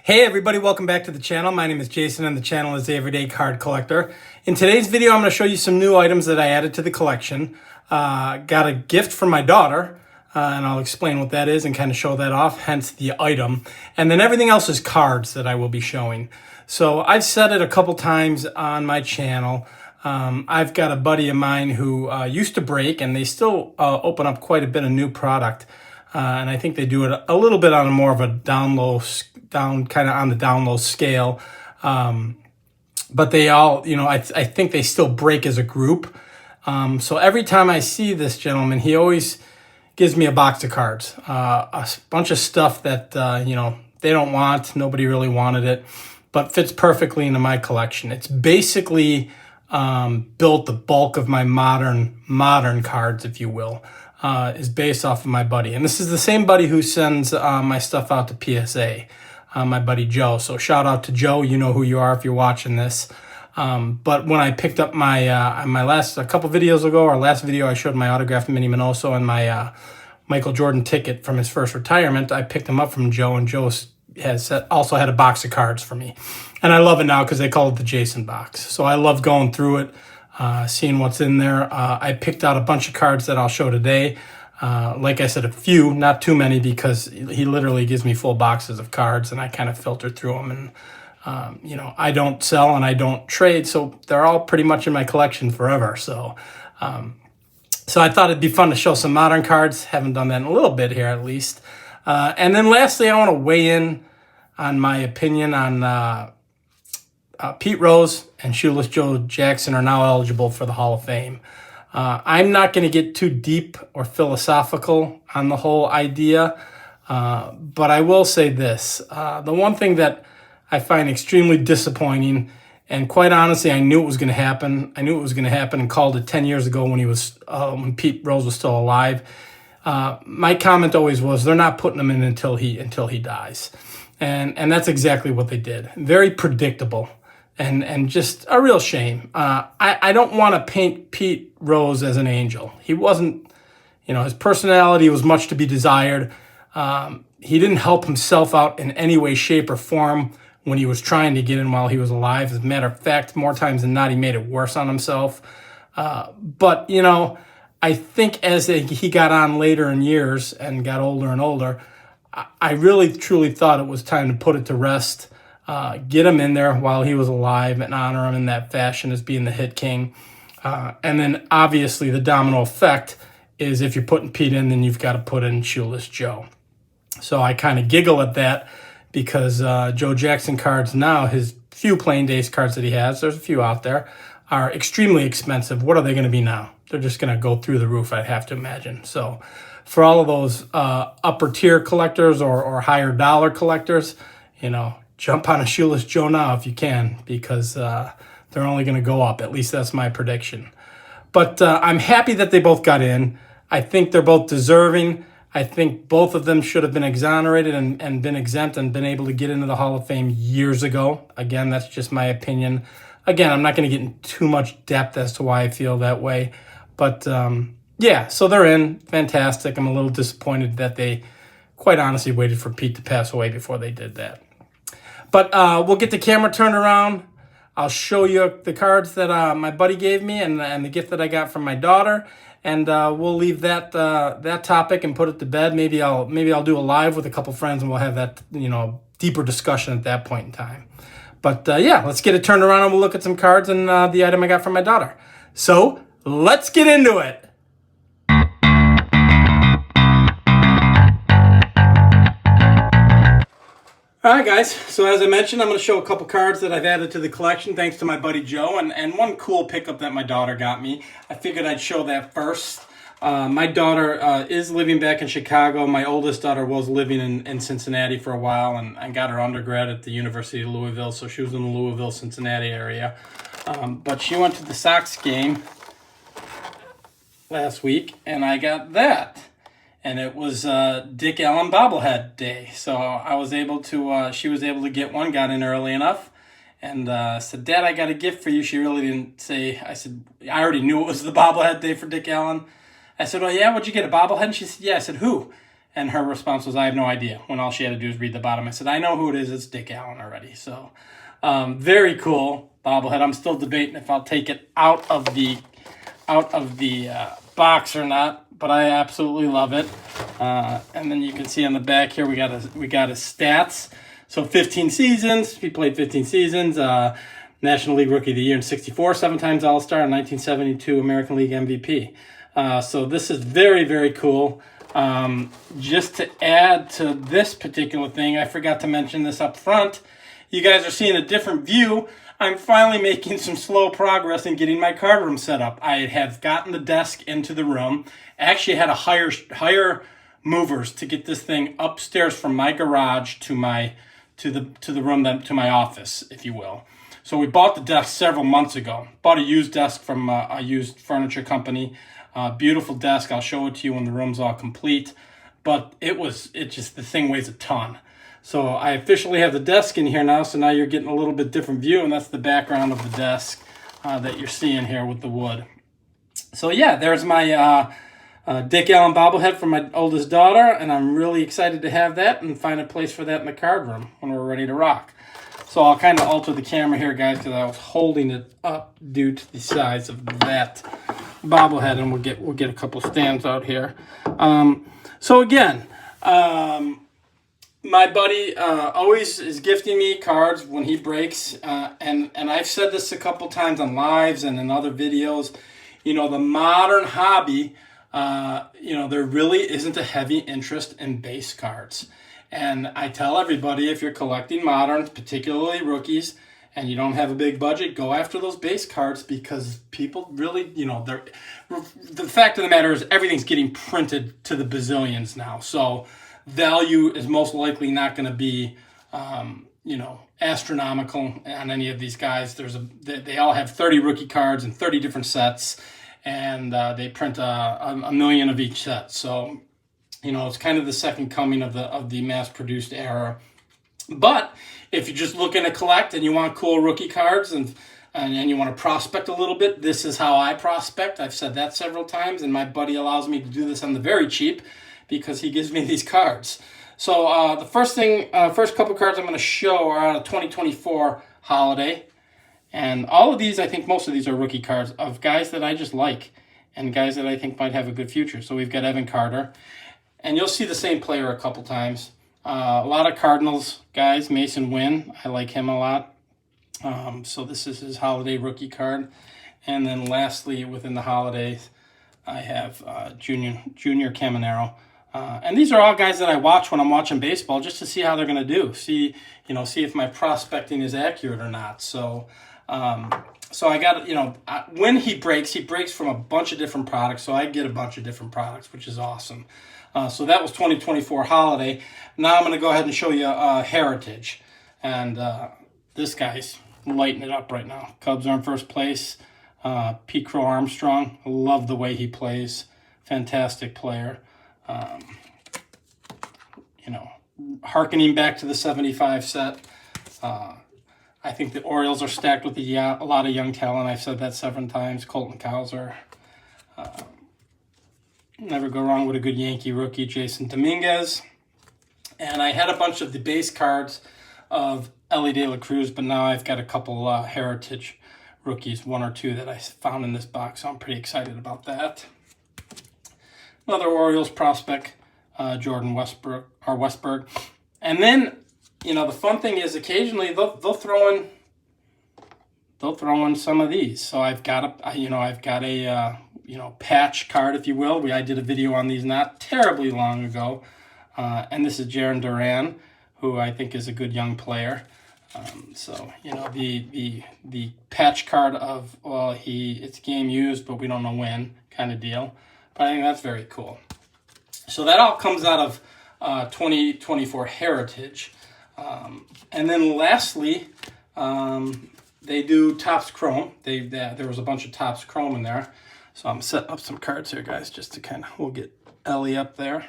Hey everybody, welcome back to the channel. My name is Jason and the channel is the Everyday Card Collector. In today's video, I'm going to show you some new items that I added to the collection. Got a gift from my daughter, and I'll explain what that is and kind of show that off, hence the item. And then everything else is cards that I will be showing. So I've said it a couple times on my channel. I've got a buddy of mine who used to break, and they still open up quite a bit of new product. And I think they do it a little bit on a more of a kind of on the down low scale. But they all, I think they still break as a group. So every time I see this gentleman, he always gives me a box of cards, a bunch of stuff that, they don't want. Nobody really wanted it, but fits perfectly into my collection. It's basically built the bulk of my modern cards, if you will. Is based off of my buddy. And this is the same buddy who sends my stuff out to PSA, my buddy Joe. So shout out to Joe. You know who you are if you're watching this. But when I picked up my a couple videos ago, our last video, I showed my autographed Minnie Minoso and my Michael Jordan ticket from his first retirement. I picked them up from Joe, and Joe also had a box of cards for me. And I love it now because they call it the Jason box. So I love going through it. Seeing what's in there. I picked out a bunch of cards that I'll show today. Like I said, a few, not too many, because he literally gives me full boxes of cards and I kind of filter through them. And, I don't sell and I don't trade, so they're all pretty much in my collection forever. So I thought it'd be fun to show some modern cards. Haven't done that in a little bit here, at least. And then lastly, I want to weigh in on my opinion on Pete Rose and Shoeless Joe Jackson are now eligible for the Hall of Fame. I'm not going to get too deep or philosophical on the whole idea, but I will say this. The one thing that I find extremely disappointing, and quite honestly, I knew it was going to happen. I knew it was going to happen and called it 10 years ago when Pete Rose was still alive. My comment always was, they're not putting him in until he dies. And that's exactly what they did. Very predictable. And just a real shame. I don't want to paint Pete Rose as an angel. He wasn't, his personality was much to be desired. He didn't help himself out in any way, shape, or form when he was trying to get in while he was alive. As a matter of fact, more times than not, he made it worse on himself. But, I think as he got on later in years and got older and older, I really, truly thought it was time to put it to rest. Get him in there while he was alive and honor him in that fashion as being the hit king. And then obviously the domino effect is if you're putting Pete in, then you've got to put in Shoeless Joe. So I kind of giggle at that because Joe Jackson cards now, his few playing days cards that he has, there's a few out there, are extremely expensive. What are they going to be now? They're just going to go through the roof, I'd have to imagine. So for all of those upper tier collectors or higher dollar collectors, jump on a Shoeless Joe now if you can, because they're only going to go up. At least that's my prediction. But I'm happy that they both got in. I think they're both deserving. I think both of them should have been exonerated and been exempt and been able to get into the Hall of Fame years ago. Again, that's just my opinion. Again, I'm not going to get into too much depth as to why I feel that way. But yeah, so they're in. Fantastic. I'm a little disappointed that they, quite honestly, waited for Pete to pass away before they did that. But we'll get the camera turned around. I'll show you the cards that my buddy gave me and the gift that I got from my daughter. And we'll leave that topic and put it to bed. Maybe I'll do a live with a couple friends and we'll have that deeper discussion at that point in time. But yeah, let's get it turned around and we'll look at some cards and the item I got from my daughter. So let's get into it. All right, guys, so as I mentioned, I'm going to show a couple cards that I've added to the collection thanks to my buddy Joe, and one cool pickup that my daughter got me. I figured I'd show that first. My daughter is living back in Chicago. My oldest daughter was living in Cincinnati for a while, and I got her undergrad at the University of Louisville, so she was in the Louisville, Cincinnati area. But she went to the Sox game last week, and I got that. And it was Dick Allen bobblehead day. So I was able to, she was able to get one, got in early enough, and said, Dad, I got a gift for you. She really didn't say, I said, I already knew it was the bobblehead day for Dick Allen. I said, oh yeah, what'd you get, a bobblehead? And she said, yeah. I said, who? And her response was, I have no idea, when all she had to do was read the bottom. I said, I know who it is. It's Dick Allen already. So very cool bobblehead. I'm still debating if I'll take it out of the box or not, but I absolutely love it. And then you can see on the back here, we got his stats. So 15 seasons. He played 15 seasons. National League Rookie of the Year in 64, 7 times All-Star, and 1972 American League MVP. So this is very, very cool. Just to add to this particular thing, I forgot to mention this up front. You guys are seeing a different view. I'm finally making some slow progress in getting my card room set up. I have gotten the desk into the room. Actually had to hire movers to get this thing upstairs from my garage to the room, to my office, if you will. So we bought the desk several months ago. Bought a used desk from a used furniture company. Beautiful desk. I'll show it to you when the room's all complete. But the thing weighs a ton. So I officially have the desk in here now. So now you're getting a little bit different view, and that's the background of the desk that you're seeing here with the wood. So yeah, there's my Dick Allen bobblehead from my oldest daughter, and I'm really excited to have that and find a place for that in the card room when we're ready to rock. So I'll kind of alter the camera here, guys, because I was holding it up due to the size of that bobblehead, and we'll get a couple stands out here. So again, my buddy always is gifting me cards when he breaks, and I've said this a couple times on lives and in other videos. You know, the modern hobby, there really isn't a heavy interest in base cards. And I tell everybody, if you're collecting moderns, particularly rookies, and you don't have a big budget, go after those base cards, because people really, the fact of the matter is everything's getting printed to the bazillions now. So value is most likely not going to be, astronomical on any of these guys. They all have 30 rookie cards in 30 different sets, and they print a million of each set. So, it's kind of the second coming of the mass-produced era. But if you're just looking to collect and you want cool rookie cards and you want to prospect a little bit, this is how I prospect. I've said that several times, and my buddy allows me to do this on the very cheap because he gives me these cards. So the first couple cards I'm going to show are out of 2024 holiday. And all of these, I think most of these are rookie cards of guys that I just like and guys that I think might have a good future. So we've got Evan Carter. And you'll see the same player a couple times. A lot of Cardinals guys. Mason Wynn, I like him a lot. So this is his holiday rookie card. And then lastly, within the holidays, I have Junior Caminero. And these are all guys that I watch when I'm watching baseball, just to see how they're going to do. See if my prospecting is accurate or not. So I got, when he breaks from a bunch of different products. So I get a bunch of different products, which is awesome. So that was 2024 holiday. Now I'm going to go ahead and show you Heritage. And this guy's lighting it up right now. Cubs are in first place. Pete Crow Armstrong. I love the way he plays. Fantastic player. Hearkening back to the 75 set. I think the Orioles are stacked with a lot of young talent. I've said that several times. Colton Cowser. Never go wrong with a good Yankee rookie, Jason Dominguez. And I had a bunch of the base cards of Ellie De La Cruz, but now I've got a couple Heritage rookies, 1 or 2 that I found in this box, so I'm pretty excited about that. Another Orioles prospect, Jordan Westberg. And then, the fun thing is occasionally they'll throw in some of these. So I've got a patch card, if you will. I did a video on these not terribly long ago. And this is Jarren Duran, who I think is a good young player. The patch card of, it's game used, but we don't know when kind of deal. But I think that's very cool. So that all comes out of 2024 Heritage. And then lastly, they do Topps Chrome. There was a bunch of Topps Chrome in there. So I'm setting up some cards here, guys, just to we'll get Ellie up there.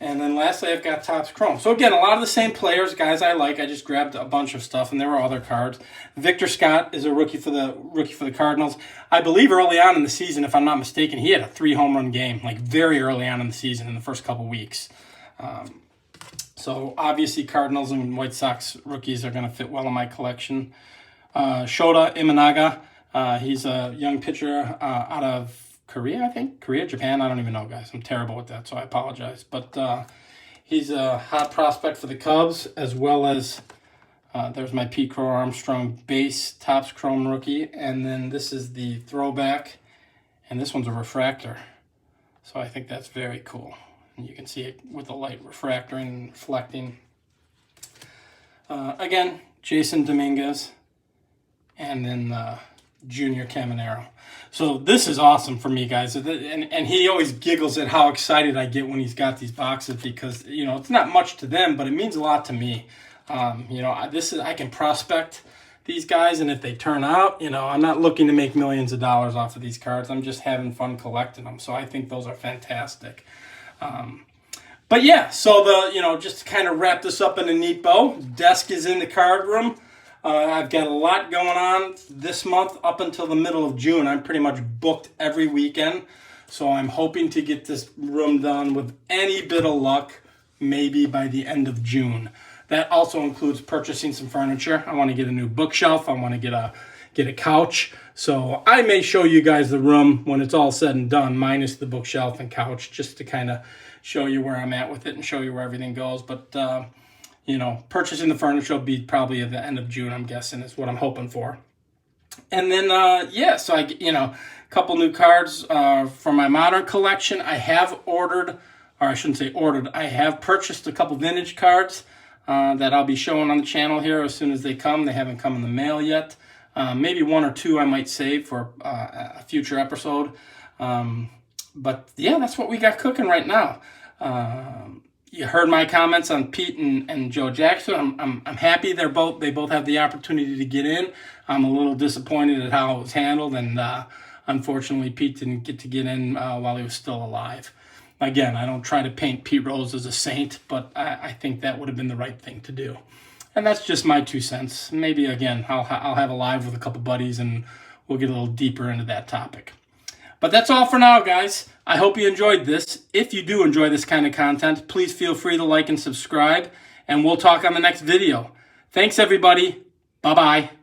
And then lastly, I've got Topps Chrome. So again, a lot of the same players, guys I like. I just grabbed a bunch of stuff, and there were other cards. Victor Scott is a rookie for the Cardinals. I believe early on in the season, if I'm not mistaken, he had a 3-home run game, like very early on in the season, in the first couple weeks. So obviously, Cardinals and White Sox rookies are going to fit well in my collection. Shota Imanaga, he's a young pitcher out of Korea, I think. Korea, Japan, I don't even know, guys. I'm terrible with that, so I apologize. But he's a hot prospect for the Cubs, as well as there's my Pete Crow Armstrong base Topps Chrome rookie. And then this is the throwback, and this one's a refractor. So I think that's very cool. And you can see it with the light refractor and reflecting. Again, Jason Dominguez, and then Junior Caminero. So this is awesome for me, guys. And he always giggles at how excited I get when he's got these boxes, because, you know, it's not much to them, but it means a lot to me. You know, I can prospect these guys, and if they turn out, you know, I'm not looking to make millions of dollars off of these cards. I'm just having fun collecting them. So I think those are fantastic. But yeah, so just to kind of wrap this up in a neat bow, desk is in the card room. I've got a lot going on this month up until the middle of June. I'm pretty much booked every weekend. So I'm hoping to get this room done with any bit of luck, maybe by the end of June. That also includes purchasing some furniture. I want to get a new bookshelf. I want to get a couch. So I may show you guys the room when it's all said and done, minus the bookshelf and couch, just to kind of show you where I'm at with it and show you where everything goes. But purchasing the furniture will be probably at the end of June, I'm guessing, is what I'm hoping for. And then, so a couple new cards for my modern collection. I have ordered, or I shouldn't say ordered, I have purchased a couple vintage cards that I'll be showing on the channel here as soon as they come. They haven't come in the mail yet. Maybe one or two I might save for a future episode. But yeah, that's what we got cooking right now. You heard my comments on Pete and Joe Jackson. I'm happy they both have the opportunity to get in. I'm a little disappointed at how it was handled, and unfortunately Pete didn't get to get in while he was still alive. Again, I don't try to paint Pete Rose as a saint, but I think that would have been the right thing to do. And that's just my 2 cents. Maybe, again, I'll have a live with a couple buddies, and we'll get a little deeper into that topic. But that's all for now, guys. I hope you enjoyed this. If you do enjoy this kind of content, please feel free to like and subscribe, and we'll talk on the next video. Thanks, everybody. Bye-bye.